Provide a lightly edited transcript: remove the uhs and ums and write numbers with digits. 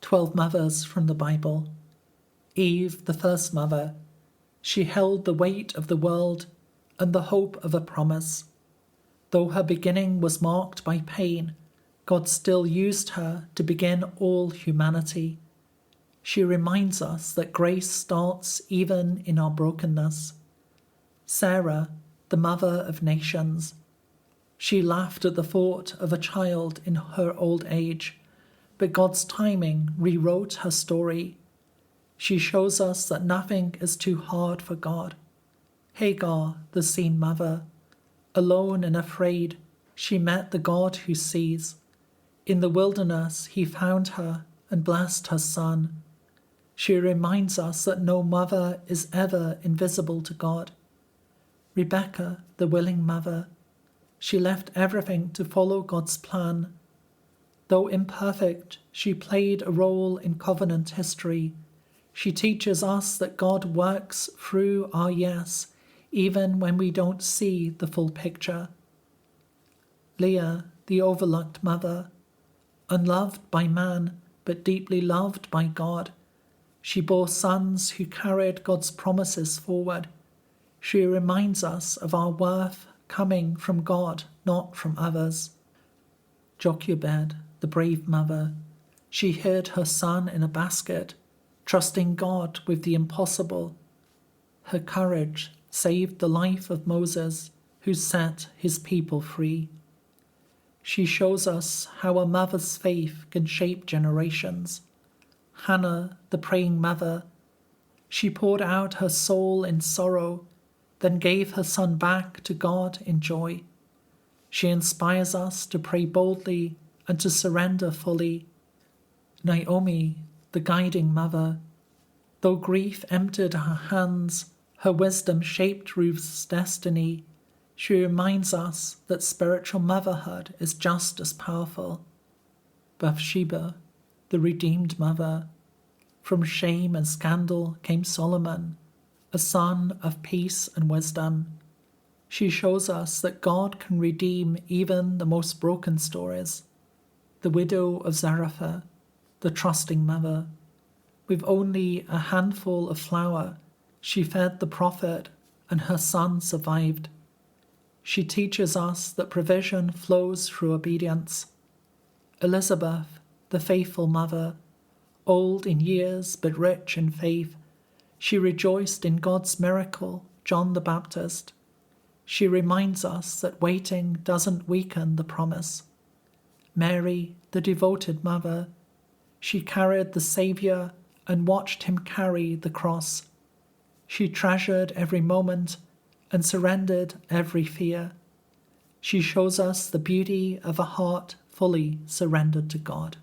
12 mothers from the Bible. Eve, the first mother, she held the weight of the world and the hope of a promise. Though her beginning was marked by pain, God still used her to begin all humanity. She reminds us that grace starts even in our brokenness. Sarah, the mother of nations, she laughed at the thought of a child in her old age, but God's timing rewrote her story. She shows us that nothing is too hard for God. Hagar, the seen mother, alone and afraid, she met the God who sees. In the wilderness he found her and blessed her son. She reminds us that no mother is ever invisible to God. Rebecca, the willing mother, she left everything to follow God's plan. Though imperfect, she played a role in covenant history. She teaches us that God works through our yes, even when we don't see the full picture. Leah, the overlooked mother, unloved by man, but deeply loved by God. She bore sons who carried God's promises forward. She reminds us of our worth coming from God, not from others. Jochebed, the brave mother, she hid her son in a basket, trusting God with the impossible. Her courage saved the life of Moses, who set his people free. She shows us how a mother's faith can shape generations. Hannah, the praying mother, she poured out her soul in sorrow, then gave her son back to God in joy. She inspires us to pray boldly and to surrender fully. Naomi, the guiding mother, though grief emptied her hands, her wisdom shaped Ruth's destiny. She reminds us that spiritual motherhood is just as powerful. Bathsheba, the redeemed mother, from shame and scandal came Solomon, a son of peace and wisdom. She shows us that God can redeem even the most broken stories. The widow of Zarephath, the trusting mother, with only a handful of flour, she fed the prophet and her son survived. She teaches us that provision flows through obedience. Elizabeth, the faithful mother, old in years but rich in faith, she rejoiced in God's miracle, John the Baptist. She reminds us that waiting doesn't weaken the promise. Mary, the devoted mother, she carried the Saviour and watched him carry the cross. She treasured every moment and surrendered every fear. She shows us the beauty of a heart fully surrendered to God.